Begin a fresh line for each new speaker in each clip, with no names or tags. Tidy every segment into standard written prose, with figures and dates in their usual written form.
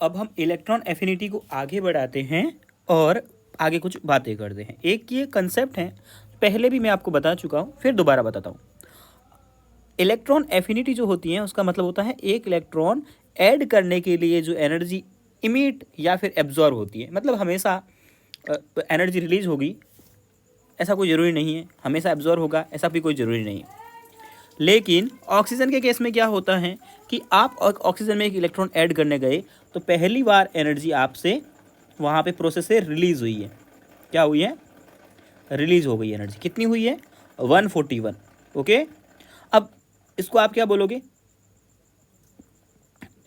अब हम electron affinity को आगे बढ़ाते हैं और आगे कुछ बातें करते हैं। एक ये कंसेप्ट है, पहले भी मैं आपको बता चुका हूँ, फिर दोबारा बताता हूँ। इलेक्ट्रॉन एफिनिटी जो होती है उसका मतलब होता है एक इलेक्ट्रॉन ऐड करने के लिए जो एनर्जी इमिट या फिर एब्जॉर्ब होती है। मतलब हमेशा एनर्जी रिलीज होगी ऐसा कोई ज़रूरी नहीं है, हमेशा एब्जॉर्ब होगा ऐसा भी कोई ज़रूरी नहीं है। लेकिन ऑक्सीजन के केस में क्या होता है कि आप ऑक्सीजन में एक इलेक्ट्रॉन ऐड करने गए तो पहली बार एनर्जी आपसे वहाँ पे प्रोसेस से रिलीज हुई है। क्या हुई है? रिलीज हो गई एनर्जी। कितनी हुई है? 141। ओके, अब इसको आप क्या बोलोगे?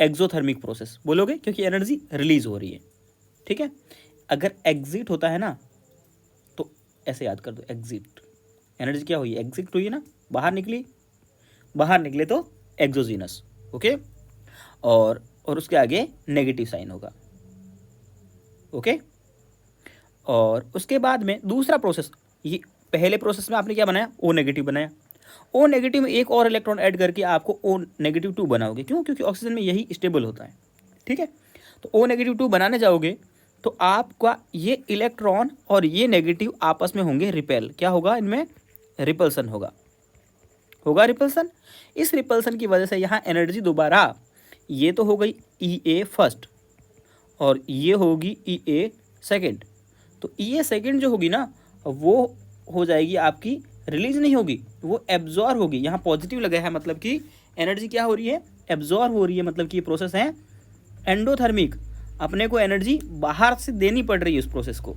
एक्सोथर्मिक प्रोसेस बोलोगे, क्योंकि एनर्जी रिलीज हो रही है। ठीक है, अगर एग्जिट होता है ना तो ऐसे याद कर दो, एग्जिट एनर्जी क्या हुई? एग्जिट हुई है ना, बाहर निकली, बाहर निकले तो एक्सोजीनस। ओके, और उसके आगे नेगेटिव साइन होगा। ओके, और उसके बाद में दूसरा प्रोसेस, ये पहले प्रोसेस में आपने क्या बनाया? ओ नेगेटिव बनाया। ओ नेगेटिव में एक और इलेक्ट्रॉन ऐड करके आपको ओ नेगेटिव 2 बनाओगे। क्यों? क्योंकि ऑक्सीजन में यही स्टेबल होता है। ठीक है, तो ओ नेगेटिव 2 बनाने जाओगे तो आपका ये इलेक्ट्रॉन और ये नेगेटिव आपस में होंगे रिपेल। क्या होगा इनमें? रिपल्सन होगा रिपल्सन। इस रिपल्सन की वजह से यहाँ एनर्जी दोबारा, ये तो हो गई ई ए फर्स्ट और ये होगी ई ए सेकेंड। तो ई ए सेकेंड जो होगी ना वो हो जाएगी आपकी, रिलीज नहीं होगी, वो एब्जॉर्ब होगी। यहाँ पॉजिटिव लगा है मतलब कि एनर्जी क्या हो रही है? एब्जॉर्ब हो रही है। मतलब कि ये प्रोसेस है एंडोथर्मिक, अपने को एनर्जी बाहर से देनी पड़ रही है उस प्रोसेस को।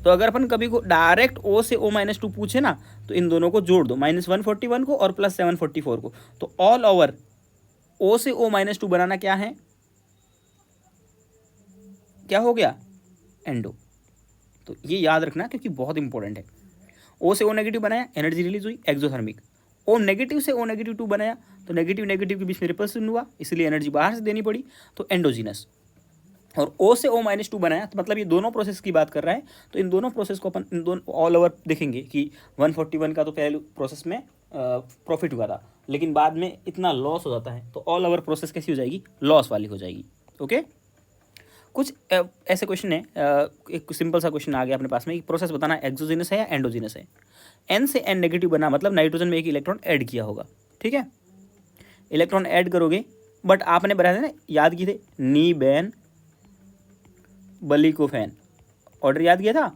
तो अगर अपन कभी को डायरेक्ट ओ से O-2 पूछे ना तो इन दोनों को जोड़ दो, -141 को और +744 को, तो ऑल ओवर ओ से O-2 बनाना क्या है? क्या हो गया? एंडो। तो ये याद रखना क्योंकि बहुत इंपॉर्टेंट है। ओ से ओ नेगेटिव बनाया, एनर्जी रिलीज हुई, एक्सोथर्मिक। ओ नेगेटिव से ओ नेगेटिव 2 बनाया तो नेगेटिव नेगेटिव के बीच में रिपल्सन हुआ, इसलिए एनर्जी बाहर से देनी पड़ी, तो एंडोजीनस। और ओ से O-2 बनाया तो मतलब ये दोनों प्रोसेस की बात कर रहा है। तो इन दोनों प्रोसेस को अपन इन दोनों ऑल ओवर देखेंगे कि 141 का तो पहले प्रोसेस में प्रॉफिट हुआ था, लेकिन बाद में इतना लॉस हो जाता है, तो ऑल ओवर प्रोसेस कैसी हो जाएगी? लॉस वाली हो जाएगी। ओके, कुछ ऐसे क्वेश्चन है, एक सिंपल सा क्वेश्चन आ गया अपने पास में कि प्रोसेस बताना एक्सोजीनस है या एंडोजीनस है। एन से एन नेगेटिव बना मतलब नाइट्रोजन में एक इलेक्ट्रॉन ऐड किया होगा। ठीक है, इलेक्ट्रॉन ऐड करोगे, बट आपने बताया था ना, याद किए थे, नी बैन बलिकोफेन, ऑर्डर याद किया था,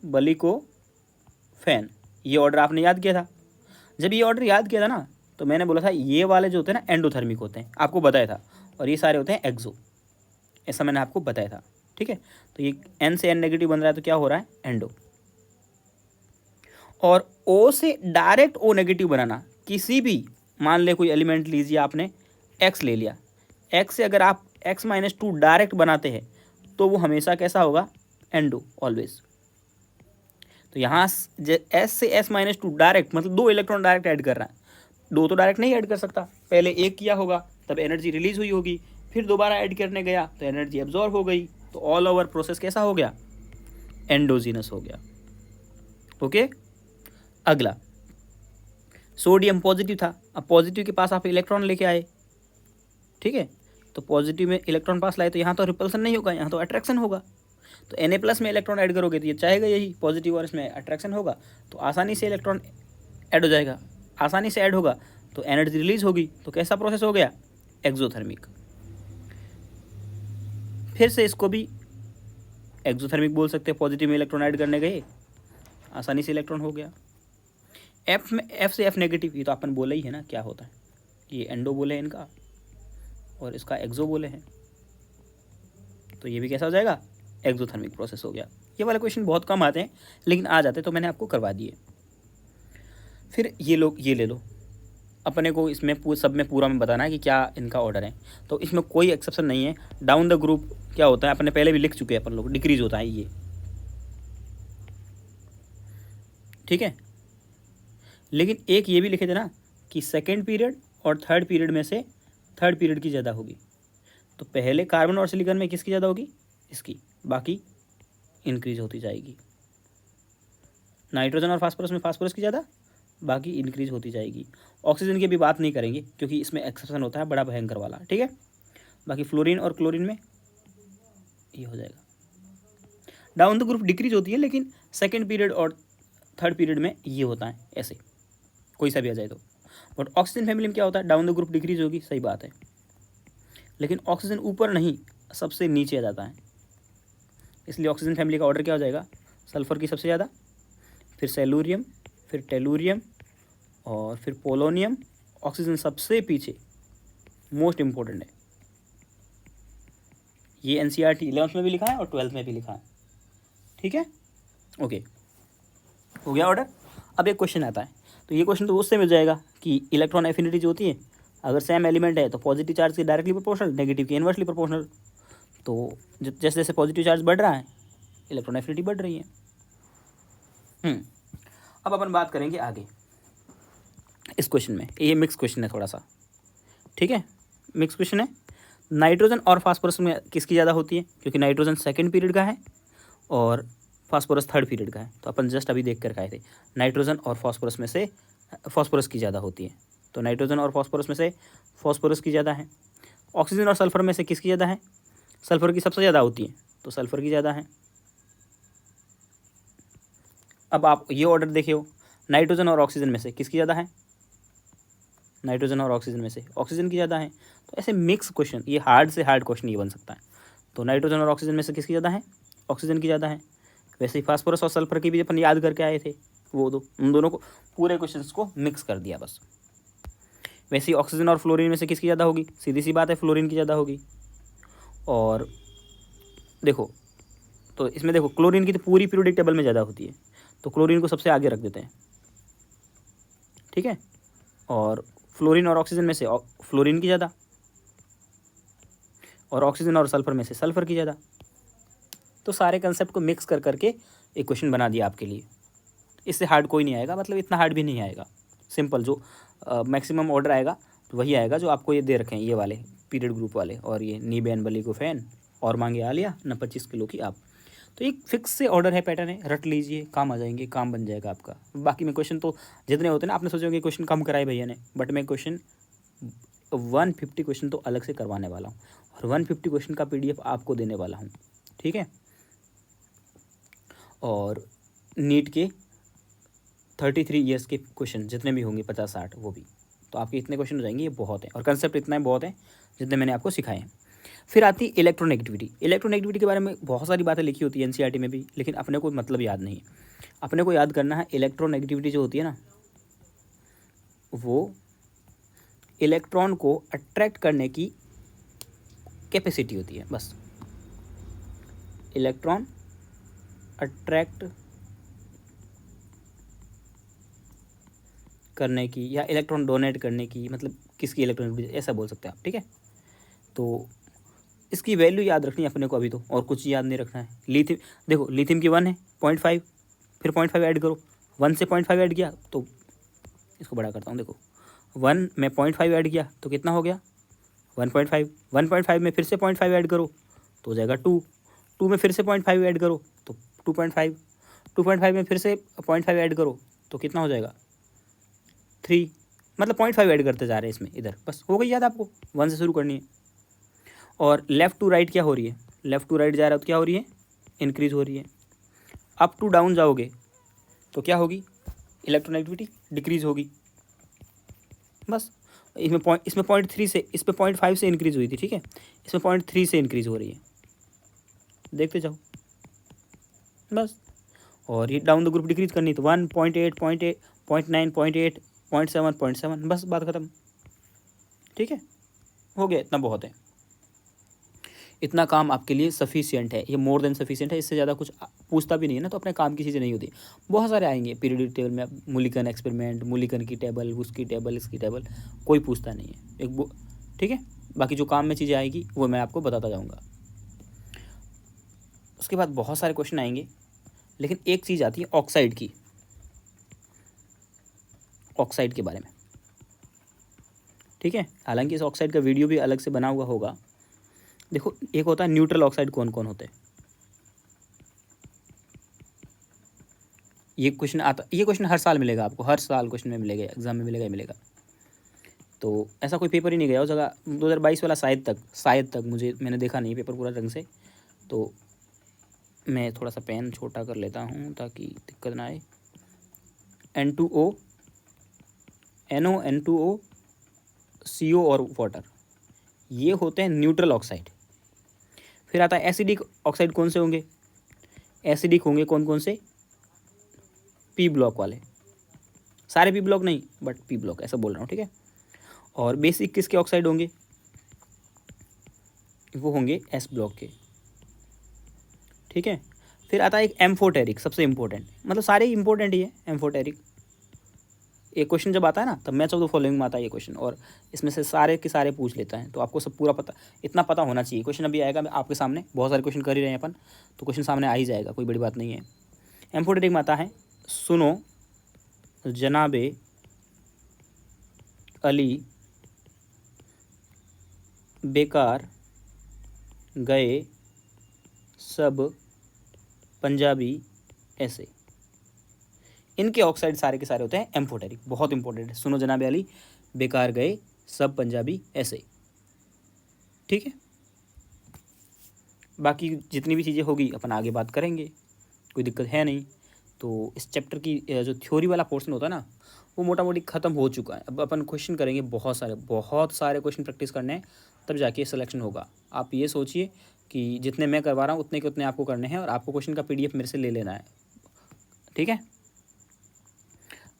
बलिकोफेन, ये ऑर्डर आपने याद किया था। जब ये ऑर्डर याद किया था ना तो मैंने बोला था ये वाले जो होते हैं ना एंडोथर्मिक होते हैं, आपको बताया था, और ये सारे होते हैं एक्सो, ऐसा मैंने आपको बताया था। ठीक है, तो ये एन से एन नेगेटिव बन रहा है तो क्या हो रहा है? एंडो। और ओ से डायरेक्ट ओ नेगेटिव बनाना, किसी भी, मान ले कोई एलिमेंट लीजिए आपने, एक्स ले लिया, एक्स से अगर आप X-2 डायरेक्ट बनाते हैं तो वो हमेशा कैसा होगा? Endo, always. तो यहाँ एस से S-2 डायरेक्ट मतलब 2 इलेक्ट्रॉन डायरेक्ट ऐड कर रहा है, 2 तो डायरेक्ट नहीं ऐड कर सकता, पहले एक किया होगा तब एनर्जी रिलीज हुई होगी, फिर दोबारा ऐड करने गया तो एनर्जी एब्जॉर्ब हो गई, तो ऑल ओवर प्रोसेस कैसा हो गया? एंडोजीनस हो गया। ओके, अगला सोडियम पॉजिटिव था, अब पॉजिटिव के पास आप इलेक्ट्रॉन लेके आए। ठीक है, तो पॉजिटिव में इलेक्ट्रॉन पास लाए तो यहाँ तो रिपल्सन नहीं होगा, यहाँ तो अट्रैक्शन होगा। तो Na+ में इलेक्ट्रॉन ऐड करोगे तो ये चाहेगा यही पॉजिटिव, और इसमें अट्रैक्शन होगा तो आसानी से इलेक्ट्रॉन ऐड हो जाएगा, आसानी से ऐड होगा तो एनर्जी रिलीज होगी। तो कैसा प्रोसेस हो गया? एक्सोथर्मिक। फिर से इसको भी एक्सोथर्मिक बोल सकते हैं, पॉजिटिव में इलेक्ट्रॉन ऐड करने गए, आसानी से इलेक्ट्रॉन हो गया। एफ में, एफ से एफ नेगेटिव, ये तो अपन बोले ही है ना क्या होता है, ये एंडो बोले हैं इनका और इसका एक्सो बोले हैं, तो ये भी कैसा हो जाएगा? एक्सोथर्मिक प्रोसेस हो गया। ये वाले क्वेश्चन बहुत कम आते हैं लेकिन आ जाते तो मैंने आपको करवा दिए। फिर ये लोग ये ले लो, अपने को इसमें सब में पूरा में बताना है कि क्या इनका ऑर्डर है, तो इसमें कोई एक्सेप्शन नहीं है। डाउन द ग्रुप क्या होता है अपने पहले भी लिख चुके हैं अपन लोग, डिक्रीज होता है ये। ठीक है, लेकिन एक ये भी लिखे थे ना कि सेकेंड पीरियड और थर्ड पीरियड में से थर्ड पीरियड की ज़्यादा होगी, तो पहले कार्बन और सिलिकॉन में किसकी ज़्यादा होगी? इसकी, बाकी इंक्रीज होती जाएगी। नाइट्रोजन और फास्फोरस में फास्फोरस की ज़्यादा, बाकी इंक्रीज होती जाएगी। ऑक्सीजन की भी बात नहीं करेंगे क्योंकि इसमें एक्सेप्शन होता है बड़ा भयंकर वाला। ठीक है, बाकी फ्लोरीन और क्लोरीन में ये हो जाएगा। डाउन द ग्रुप डिक्रीज होती है, लेकिन सेकेंड पीरियड और थर्ड पीरियड में ये होता है ऐसे, कोई सा भी आ जाए तो। बट ऑक्सीजन फैमिली में क्या होता है, डाउन द ग्रुप डिक्रीज होगी, सही बात है, लेकिन ऑक्सीजन ऊपर नहीं, सबसे नीचे आ जाता है। इसलिए ऑक्सीजन फैमिली का ऑर्डर क्या हो जाएगा, सल्फर की सबसे ज़्यादा, फिर सेलूरियम, फिर टेलूरियम और फिर पोलोनियम, ऑक्सीजन सबसे पीछे, मोस्ट इंपॉर्टेंट है। ये एनसीईआरटी 11th में भी लिखा है और 12th में भी लिखा है, ठीक है, ओके, हो गया ऑर्डर। अब एक क्वेश्चन आता है, तो ये क्वेश्चन तो उससे मिल जाएगा कि इलेक्ट्रॉन एफिनिटी जो होती है, अगर सेम एलिमेंट है तो पॉजिटिव चार्ज के डायरेक्टली प्रोपोर्शनल, नेगेटिव के इन्वर्सली प्रोपोर्शनल। तो जैसे जैसे पॉजिटिव चार्ज बढ़ रहा है, इलेक्ट्रॉन एफिनिटी बढ़ रही है। अब अपन बात करेंगे आगे इस क्वेश्चन में। ये मिक्स क्वेश्चन है थोड़ा सा, ठीक है, मिक्स क्वेश्चन है। नाइट्रोजन और फास्फोरस में किसकी ज़्यादा होती है, क्योंकि नाइट्रोजन सेकंड पीरियड का है और फास्फोरस थर्ड पीरियड का है। तो अपन जस्ट अभी देख कर आए थे, नाइट्रोजन और फास्फोरस में से फास्फोरस की ज़्यादा होती है, तो नाइट्रोजन और फास्फोरस में से फास्फोरस की ज़्यादा है। ऑक्सीजन और सल्फर में से किसकी ज़्यादा है, सल्फर की सबसे ज़्यादा होती है, तो सल्फर की ज़्यादा है। अब आप ये ऑर्डर देखिए, नाइट्रोजन और ऑक्सीजन में से किसकी ज़्यादा है, नाइट्रोजन और ऑक्सीजन में से ऑक्सीजन की ज़्यादा है। तो ऐसे मिक्स क्वेश्चन, ये हार्ड से हार्ड क्वेश्चन ये बन सकता है। तो नाइट्रोजन और ऑक्सीजन में से किसकी ज़्यादा है, ऑक्सीजन की ज़्यादा है। वैसे ही फास्फोरस और सल्फर की भी अपन याद करके आए थे, वो दो, उन दोनों को पूरे क्वेश्चंस को मिक्स कर दिया बस। वैसे ही ऑक्सीजन और फ्लोरीन में से किसकी ज़्यादा होगी, सीधी सी बात है फ्लोरीन की ज़्यादा होगी। और देखो, तो इसमें देखो क्लोरीन की तो पूरी पीरियोडिक टेबल में ज़्यादा होती है, तो क्लोरीन को सबसे आगे रख देते हैं, ठीक है। और फ्लोरीन और ऑक्सीजन में से फ्लोरीन की ज़्यादा, और ऑक्सीजन और सल्फर में से सल्फर की ज़्यादा। तो सारे कंसेप्ट को मिक्स कर करके एक क्वेश्चन बना दिया आपके लिए। इससे हार्ड कोई नहीं आएगा, मतलब इतना हार्ड भी नहीं आएगा, सिंपल जो मैक्सिमम ऑर्डर आएगा तो वही आएगा जो आपको ये दे रखे हैं, ये वाले पीरियड ग्रुप वाले, और ये नी बैन बली को फैन और मांगे आ लिया न 25 किलो की आप। तो एक फिक्स से ऑर्डर है, पैटर्न है, रट लीजिए, काम आ जाएंगे, काम बन जाएगा आपका। बाकी में क्वेश्चन तो जितने होते हैं ना, आपने सोचोगे क्वेश्चन कम कराए भैया ने, बट मैं क्वेश्चन 150 क्वेश्चन तो अलग से करवाने वाला हूँ, और 150 क्वेश्चन का PDF आपको देने वाला हूँ, ठीक है। और नीट के 33 ईयर्स के क्वेश्चन जितने भी होंगे 50-60, वो भी, तो आपके इतने क्वेश्चन हो जाएंगे, ये बहुत है, और कंसेप्ट इतना बहुत है जितने मैंने आपको सिखाए हैं। फिर आती इलेक्ट्रोनेगेटिविटी। इलेक्ट्रोनेगेटिविटी के बारे में बहुत सारी बातें लिखी होती है एनसीईआरटी में भी, लेकिन अपने को मतलब याद नहीं है। अपने को याद करना है इलेक्ट्रोनेगेटिविटी जो होती है ना, वो इलेक्ट्रॉन को अट्रैक्ट करने की कैपेसिटी होती है, बस। इलेक्ट्रॉन अट्रैक्ट करने की या इलेक्ट्रॉन डोनेट करने की, मतलब किसकी इलेक्ट्रॉन, ऐसा बोल सकते हैं आप, ठीक है। तो इसकी वैल्यू याद रखनी है अपने को अभी तो, और कुछ याद नहीं रखना है। लिथियम, देखो लिथियम की 1 है 0.5, फिर 0.5 ऐड करो, 1 से 0.5 ऐड किया तो, इसको बड़ा करता हूँ, देखो 1 में 0.5 ऐड किया तो कितना हो गया 1.5, 1.5 में फिर से 0.5 ऐड करो तो हो जाएगा 2, 2 में फिर से 0.5 ऐड करो तो 2.5, 2.5 में फिर से 0.5 ऐड करो तो कितना हो जाएगा 3, मतलब 0.5 ऐड करते जा रहे हैं इसमें, इधर बस हो गई याद आपको, 1 से शुरू करनी है। और लेफ़्ट टू राइट क्या हो रही है, लेफ़्ट टू राइट जा रहा है तो क्या हो रही है, इंक्रीज़ हो रही है। अप टू डाउन जाओगे तो क्या होगी, इलेक्ट्रोनेगेटिविटी डिक्रीज़ होगी, बस। इसमें 0.3 से, इस पर 0.5 से इंक्रीज़ हुई थी, ठीक है, इसमें 0.3 से इंक्रीज़ हो रही है, देखते जाओ बस। और ये डाउन द ग्रुप डिक्रीज करनी तो 1, 0.8, 0.8, 0.9, 0.8, 0.7, 0.7, बस बात ख़त्म, ठीक है, हो गया, इतना बहुत है। इतना काम आपके लिए सफिशिएंट है, ये मोर देन सफिशिएंट है, इससे ज़्यादा कुछ पूछता भी नहीं है ना, तो अपने काम की चीज़ें नहीं होती। बहुत सारे आएंगे पीरियडिक टेबल में, मूलिकन एक्सपेरिमेंट, मूलिकन की टेबल, उसकी टेबल, इसकी टेबल, कोई पूछता नहीं है, एक ठीक है। बाकी जो काम में चीज़ें आएगी वो मैं आपको बताता जाऊँगा। उसके बाद बहुत सारे क्वेश्चन आएंगे, लेकिन एक चीज़ आती है ऑक्साइड की, ऑक्साइड के बारे में, ठीक है। हालांकि इस ऑक्साइड का वीडियो भी अलग से बना हुआ होगा। देखो एक होता है न्यूट्रल ऑक्साइड, कौन कौन होते हैं, ये क्वेश्चन आता, ये क्वेश्चन हर साल मिलेगा आपको, हर साल क्वेश्चन में मिलेगा, एग्जाम में मिलेगा ही मिलेगा। तो ऐसा कोई पेपर ही नहीं गया उस जगह 2022 वाला, शायद तक मैंने देखा नहीं पेपर पूरा ढंग से। तो मैं थोड़ा सा पेन छोटा कर लेता हूँ ताकि दिक्कत ना आए। N2O, NO, N2O, CO और वाटर, ये होते हैं न्यूट्रल ऑक्साइड। फिर आता है एसिडिक ऑक्साइड। कौन से होंगे? एसिडिक होंगे कौन कौन से? P ब्लॉक वाले, सारे P ब्लॉक नहीं बट P ब्लॉक ऐसा बोल रहा हूँ, ठीक है। और बेसिक किसके ऑक्साइड होंगे? वो होंगे S ब्लॉक के, ठीक है। फिर आता है एक एम्फोटेरिक, सबसे इंपॉर्टेंट, मतलब सारे इंपॉर्टेंट ही है। एम्फोटेरिक, एक क्वेश्चन जब आता है ना तब मैच ऑफ द फॉलोइंग में आता है ये क्वेश्चन, और इसमें से सारे के सारे पूछ लेता है, तो आपको सब पूरा पता, इतना पता होना चाहिए। क्वेश्चन अभी आएगा आपके सामने, बहुत सारे क्वेश्चन कर ही रहे हैं अपन, तो क्वेश्चन सामने आ ही जाएगा, कोई बड़ी बात नहीं है। एम्फोटेरिक में आता है, सुनो जनाबे अली बेकार गए सब पंजाबी ऐसे। इनके ऑक्साइड सारे के सारे होते हैं एम्फोटेरिक, बहुत इंपॉर्टेंट है। सुनो जनाब अली बेकार गए सब पंजाबी ऐसे, ठीक है। बाकी जितनी भी चीज़ें होगी अपन आगे बात करेंगे, कोई दिक्कत है नहीं। तो इस चैप्टर की जो थ्योरी वाला पोर्शन होता है ना, वो मोटा मोटी ख़त्म हो चुका है। अब अपन क्वेश्चन करेंगे, बहुत सारे क्वेश्चन प्रैक्टिस करने हैं, तब जाके सिलेक्शन होगा। आप ये सोचिए कि जितने मैं करवा रहा हूँ उतने के उतने आपको करने हैं, और आपको क्वेश्चन का PDF मेरे से ले लेना है, ठीक है।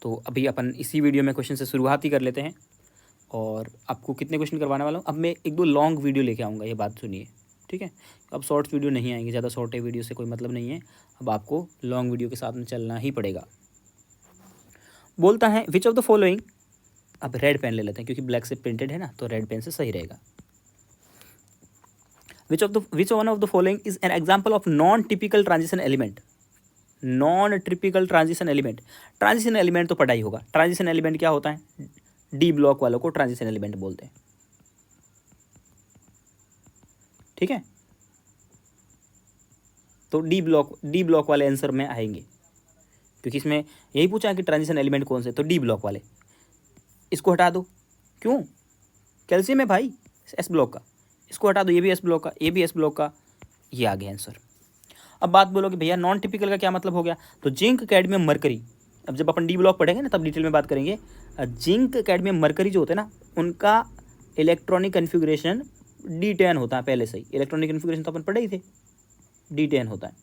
तो अभी अपन इसी वीडियो में क्वेश्चन से शुरुआत ही कर लेते हैं, और आपको कितने क्वेश्चन करवाने वाला हूँ। अब मैं 1-2 लॉन्ग वीडियो लेके आऊँगा, ये बात सुनिए, ठीक है। अब शॉर्ट्स वीडियो नहीं आएंगे, ज़्यादा शॉर्ट वीडियो से कोई मतलब नहीं है। अब आपको लॉन्ग वीडियो के साथ में चलना ही पड़ेगा। बोलता है विच ऑफ द फॉलोइंग, अब रेड पेन ले लेते हैं क्योंकि ब्लैक से प्रिंटेड है ना, तो रेड पेन से सही रहेगा। Which one of the following is an example of non typical transition element. Non typical transition element, transition element तो पढ़ा ही होगा। ट्रांजिशन एलिमेंट क्या होता है? D ब्लॉक वालों को ट्रांजिशन एलिमेंट बोलते हैं, ठीक है। तो डी ब्लॉक वाले आंसर में आएंगे, क्योंकि इसमें यही पूछा है कि ट्रांजिशन एलिमेंट कौन से, तो D ब्लॉक वाले। इसको हटा दो, क्यों? कैल्शियम है भाई S ब्लॉक का, इसको हटा दो, ये भी S ब्लॉक का, ये भी S ब्लॉक का, ये आ गया आंसर। अब बात बोलोगे भैया नॉन टिपिकल का क्या मतलब हो गया? तो जिंक, कैडमियम, मरकरी। अब जब अपन D ब्लॉक पढ़ेंगे ना तब डिटेल में बात करेंगे। जिंक, कैडमियम, मरकरी जो होते हैं ना, उनका इलेक्ट्रॉनिक कन्फिगरेशन D10 होता है पहले से ही। इलेक्ट्रॉनिक कन्फिगरेशन तो अपन पढ़े ही थे, D10 होता है।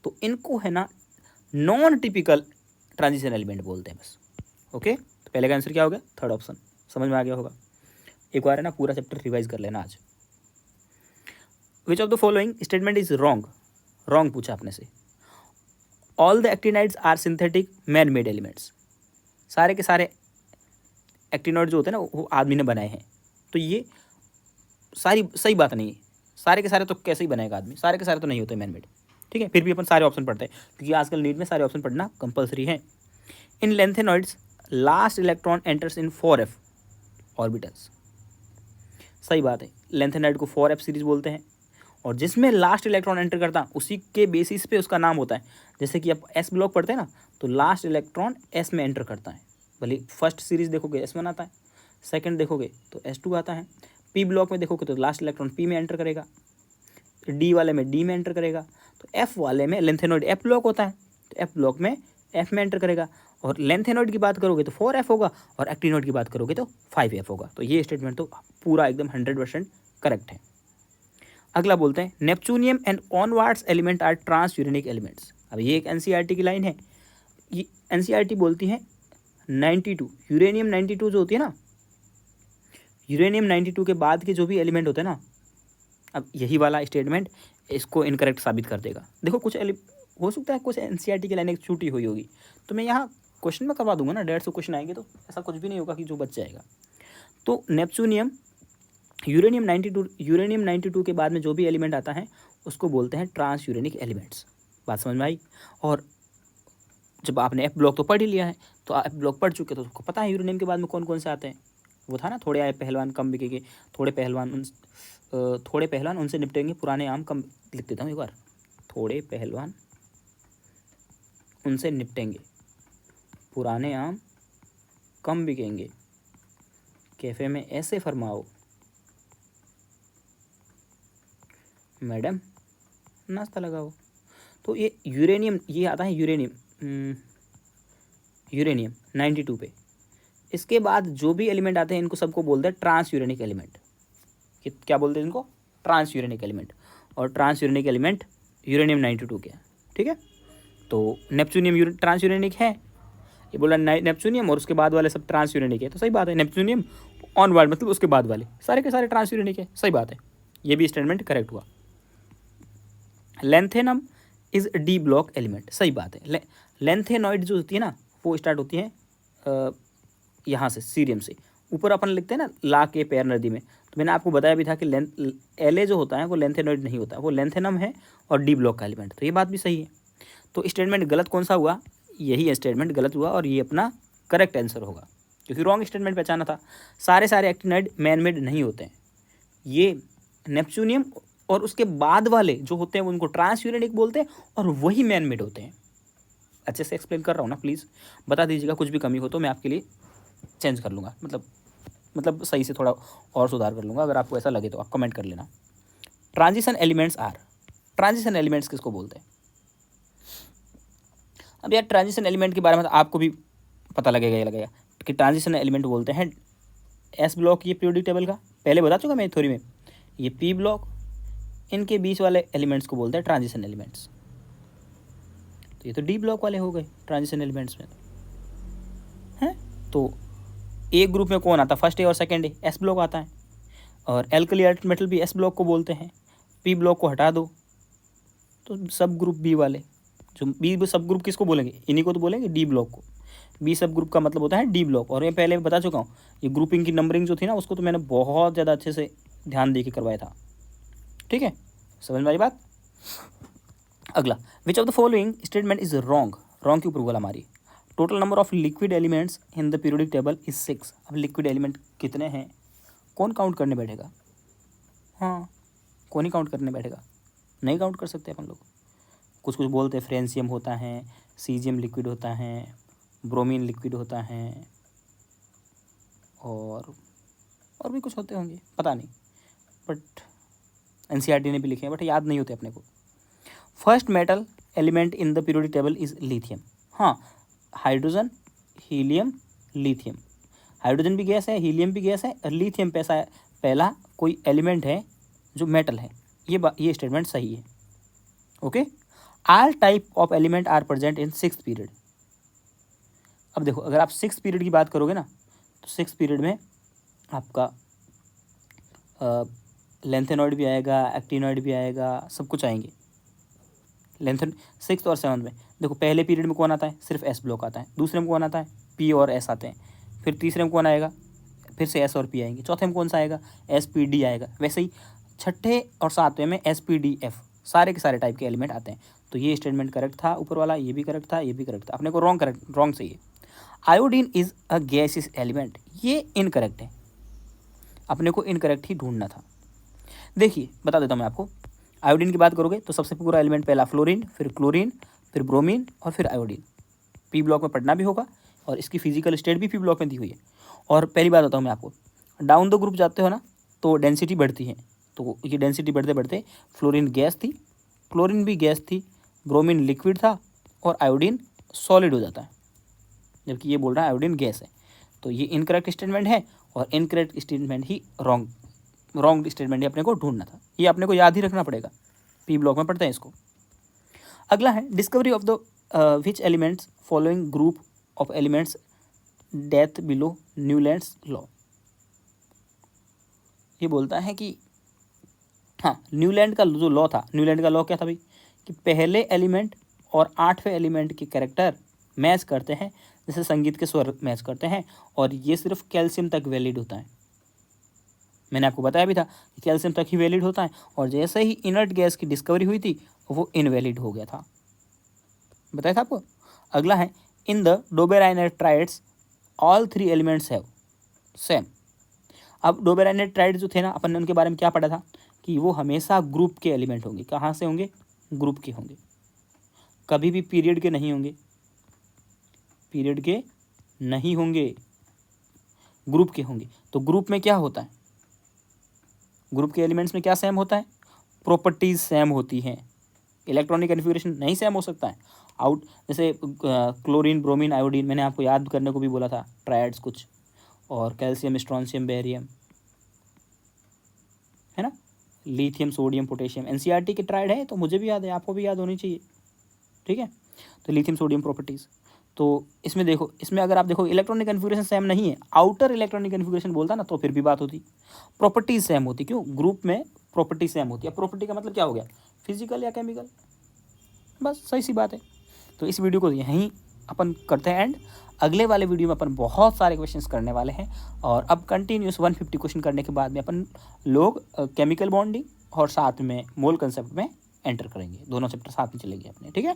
तो इनको है ना नॉन टिपिकल ट्रांजिशन एलिमेंट बोलते हैं बस, ओके। तो पहले का आंसर क्या हो गया? Third option. समझ में आ गया होगा। एक बार है ना पूरा चैप्टर रिवाइज कर लेना आज। Which of the following statement is wrong? Wrong पूछा आपने से। All the actinides are synthetic man made elements. सारे के सारे एक्टिनॉइड जो होते हैं ना वो आदमी ने बनाए हैं, तो ये सारी सही बात नहीं है। सारे के सारे तो कैसे ही बनाएगा आदमी, सारे के सारे तो नहीं होते मैन मेड, ठीक है। फिर भी अपन सारे ऑप्शन पढ़ते हैं क्योंकि आजकल नीट में सारे ऑप्शन पढ़ना कंपलसरी है। In lanthanoids last electron enters in 4f orbitals. सही बात है, लेंथेनॉइड को 4f सीरीज बोलते हैं, और जिसमें लास्ट इलेक्ट्रॉन एंटर करता है उसी के बेसिस पे उसका नाम होता है। जैसे कि आप S ब्लॉक पढ़ते हैं ना, तो लास्ट इलेक्ट्रॉन S में एंटर करता है। भले फर्स्ट सीरीज देखोगे S1 आता है, सेकंड देखोगे तो S2 आता है, P ब्लॉक में देखोगे तो लास्ट इलेक्ट्रॉन P में एंटर करेगा, D वाले में D में एंटर करेगा, तो F वाले में लेंथेनॉइड F ब्लॉक होता है, तो F ब्लॉक में F में एंटर करेगा। और लेंथेनॉइड की बात करोगे तो 4f होगा, और एक्टिनॉइड की बात करोगे तो 5f होगा। तो ये स्टेटमेंट तो पूरा एकदम 100% करेक्ट है। अगला बोलते हैं neptunium and onwards element are transuranic elements. अब ये एक NCERT की लाइन है, ये NCERT बोलती है 92 यूरेनियम 92 जो होती है ना, यूरेनियम 92 के बाद के जो भी एलिमेंट होते हैं ना, अब यही वाला स्टेटमेंट इसको इनकरेक्ट साबित कर देगा। देखो कुछ हो सकता है कुछ NCERT की लाइन एक छूटी हुई होगी, तो मैं यहाँ क्वेश्चन में करवा दूंगा ना, 150 क्वेश्चन आएंगे, तो ऐसा कुछ भी नहीं होगा कि जो बच जाएगा। तो नेपच्यूनियम यूरेनियम 92 के बाद में जो भी एलिमेंट आता है उसको बोलते हैं ट्रांस यूरेनिक एलिमेंट्स। बात समझ में आई? और जब आपने F ब्लॉक तो पढ़ ही लिया है, तो F ब्लॉक पढ़ चुके तो उसको पता है यूरेनियम के बाद में कौन कौन से आते हैं। वो था ना, थोड़े आए पहलवान कम बिकेंगे, थोड़े पहलवान उनसे निपटेंगे, पुराने आम कम। लिख देता हूँ एक बार, थोड़े पहलवान उनसे निपटेंगे, पुराने आम कम बिकेंगे, कैफे में ऐसे फरमाओ, मैडम नाश्ता लगाओ। तो ये यूरेनियम, ये आता है यूरेनियम, यूरेनियम 92 पे। इसके बाद जो भी एलिमेंट आते हैं इनको सबको बोलते हैं ट्रांस यूरेनिक एलिमेंट। क्या बोलते हैं इनको? Transuranic element. और ट्रांस यूरेनिक एलिमेंट यूरेनियम 92 के है, ठीक है। तो नेपच्यूनियम ट्रांस यूरेनिक है, ये बोला नेपच्यूनियम, और उसके बाद वाले सब ट्रांस यूरेनिक है, तो सही बात है। नेपच्यूनियम ऑनवर्ड मतलब उसके बाद वाले सारे के सारे ट्रांस यूरेनिक है, सही बात है। ये भी स्टेटमेंट करेक्ट हुआ। Lanthanum is D block element, सही बात है। लेंथेनॉइड जो होती है ना वो स्टार्ट होती है यहाँ से, सीरियम से। ऊपर अपन लिखते हैं ना ला के पैर नदी में, तो मैंने आपको बताया भी था कि एल जो होता है वो लेंथेनॉइड नहीं होता, वो लेंथेनम है और डी ब्लॉक का एलिमेंट। तो ये बात भी सही है। तो स्टेटमेंट गलत कौन सा हुआ? यही स्टेटमेंट गलत हुआ, और ये अपना करेक्ट आंसर होगा, क्योंकि रॉन्ग स्टेटमेंट पहचाना था। सारे एक्टिनाइड मैन मेड नहीं होते हैं, ये नेपच्यूनियम और उसके बाद वाले जो होते हैं उनको ट्रांस यूरेनिक बोलते हैं, और वही मैन मेड होते हैं। अच्छे से एक्सप्लेन कर रहा हूँ ना, प्लीज़ बता दीजिएगा, कुछ भी कमी हो तो मैं आपके लिए चेंज कर लूँगा, मतलब सही से थोड़ा और सुधार कर लूँगा। अगर आपको ऐसा लगे तो आप कमेंट कर लेना। Transition elements are, transition elements किसको बोलते हैं? अब यार ट्रांजिशन एलिमेंट के बारे में तो आपको भी पता लगेगा कि ट्रांजिशन एलिमेंट बोलते हैं एस ब्लॉक, ये पीरियोडिक टेबल का पहले बता चुका मैं थ्योरी में। ये पी ब्लॉक, इनके बीच वाले एलिमेंट्स को बोलते हैं ट्रांजिशन एलिमेंट्स। तो ये तो डी ब्लॉक वाले हो गए ट्रांजिशन एलिमेंट्स में हैं। तो ए ग्रुप में कौन आता है? फर्स्ट ए और सेकंड ए, एस ब्लॉक आता है। और एल्कली अर्थ मेटल भी एस ब्लॉक को बोलते हैं। पी ब्लॉक को हटा दो तो सब ग्रुप बी वाले, जो बी सब ग्रुप किसको बोलेंगे? इन्हीं को तो बोलेंगे, डी ब्लॉक को। बी सब ग्रुप का मतलब होता है डी ब्लॉक। और मैं पहले बता चुका हूँ, ये ग्रुपिंग की नंबरिंग जो थी ना उसको तो मैंने बहुत ज़्यादा अच्छे से ध्यान दे के करवाया था, ठीक है, समझ में आई बात। अगला, विच of the following statement is wrong? Wrong के ऊपर बोला हमारी। Total number of liquid elements in the periodic table is 6। अब लिक्विड एलिमेंट कितने हैं? कौन काउंट करने बैठेगा? हाँ, कौन ही काउंट करने बैठेगा? नहीं काउंट कर सकते अपन लोग। कुछ बोलते हैं फ्रेंसियम होता है, सीजियम लिक्विड होता है, ब्रोमीन लिक्विड होता है, और भी कुछ होते होंगे, पता नहीं, बट एनसीईआरटी ने भी लिखे हैं, बट याद नहीं होते अपने को। First metal element in the periodic table is lithium. हाँ, हाइड्रोजन, हीलियम, लिथियम। हाइड्रोजन भी गैस है, हीलियम भी गैस है, और लिथियम पैसा पहला कोई एलिमेंट है जो मेटल है। ये स्टेटमेंट सही है। Okay, all type of element are present in 6th period. अब देखो, अगर आप 6th पीरियड की बात करोगे ना, तो 6th पीरियड में आपका लेंथेनॉइड भी आएगा, एक्टिनॉइड भी आएगा, सब कुछ आएंगे। लेंथन 6th और 7th में देखो, पहले पीरियड में कौन आता है? सिर्फ एस ब्लॉक आता है। दूसरे में कौन आता है? पी और एस आते हैं। फिर तीसरे में कौन आएगा? फिर से एस और पी आएंगे। चौथे में कौन सा आएगा? एस पी डी आएगा। वैसे ही छठे और सातवें में एस पी डी एफ, सारे के सारे टाइप के एलिमेंट आते हैं। तो ये स्टेटमेंट करेक्ट था ऊपर वाला, ये भी करेक्ट था, ये भी करेक्ट था। अपने को रॉन्ग चाहिए। Iodine is a gaseous element, ये इनकरेक्ट है, अपने को इनकरेक्ट ही ढूंढना था। देखिए बता देता हूँ मैं आपको। आयोडीन की बात करोगे तो सबसे पूरा एलिमेंट पहला फ्लोरीन, फिर क्लोरीन, फिर ब्रोमीन और फिर आयोडीन। पी ब्लॉक में पढ़ना भी होगा, और इसकी फिजिकल स्टेट भी पी ब्लॉक में दी हुई है। और पहली बात बताऊँ मैं आपको, डाउन द ग्रुप जाते हो ना तो डेंसिटी बढ़ती है। तो ये डेंसिटी बढ़ते बढ़ते फ्लोरीन गैस थी, क्लोरीन भी गैस थी, ब्रोमीन लिक्विड था, और आयोडीन सॉलिड हो जाता है, जबकि ये बोल रहा है आयोडीन गैस है। तो ये इनकरेक्ट स्टेटमेंट है, और इनकरेक्ट स्टेटमेंट ही रॉन्ग स्टेटमेंट ही अपने को ढूंढना था। ये अपने को याद ही रखना पड़ेगा, पी ब्लॉक में पढ़ते हैं इसको। अगला है, discovery of the which elements following group of elements death below Newlands law. ये बोलता है कि हाँ, न्यूलैंड का जो लॉ था, न्यूलैंड का लॉ क्या था भाई? कि पहले एलिमेंट और 8वें एलिमेंट के कैरेक्टर मैच करते हैं, जैसे संगीत के स्वर मैच करते हैं, और ये सिर्फ कैल्शियम तक वैलिड होता है। मैंने आपको बताया भी था कि कैल्शियम तक ही वैलिड होता है, और जैसे ही इनर्ट गैस की डिस्कवरी हुई थी वो इनवैलिड हो गया था, बताया था आपको। अगला है, in the Dobereiner triads all 3 elements have same. अब डोबेराइनर ट्राइड जो थे ना, अपन ने उनके बारे में क्या पढ़ा था? कि वो हमेशा ग्रुप के एलिमेंट होंगे। कहाँ से होंगे? ग्रुप के होंगे, कभी भी पीरियड के नहीं होंगे, पीरियड के नहीं होंगे, ग्रुप के होंगे। तो ग्रुप में क्या होता है, ग्रुप के एलिमेंट्स में क्या सेम होता है, प्रॉपर्टीज सेम होती हैं। इलेक्ट्रॉनिक कन्फिग्रेशन नहीं सेम हो सकता है। आउट जैसे क्लोरीन, ब्रोमीन, आयोडीन, मैंने आपको याद करने को भी बोला था, ट्रायड्स कुछ, और कैल्शियम, स्ट्रॉन्शियम, बेरियम, है ना, लिथियम, सोडियम, पोटेशियम। एनसीईआरटी के ट्रायड है तो मुझे भी याद है, आपको भी याद होनी चाहिए, ठीक है। तो लिथियम सोडियम प्रॉपर्टीज़, तो इसमें देखो, इसमें अगर आप देखो इलेक्ट्रॉनिक कन्फिग्रेशन सेम नहीं है, आउटर इलेक्ट्रॉनिक कन्फिग्रेशन बोलता ना तो फिर भी बात होती, प्रॉपर्टीज सेम होती। क्यों, ग्रुप में प्रॉपर्टी सेम होती है। प्रॉपर्टी का मतलब क्या हो गया, फिजिकल या केमिकल, बस सही सी बात है। तो इस वीडियो को यहीं अपन करते हैं एंड। अगले वाले वीडियो में अपन बहुत सारे क्वेश्चंस करने वाले हैं, और अब कंटिन्यूस 150 क्वेश्चन करने के बाद में अपन लोग केमिकल बॉन्डिंग और साथ में मोल कंसेप्ट में एंटर करेंगे। दोनों चैप्टर साथ में चलेंगे अपने, ठीक है।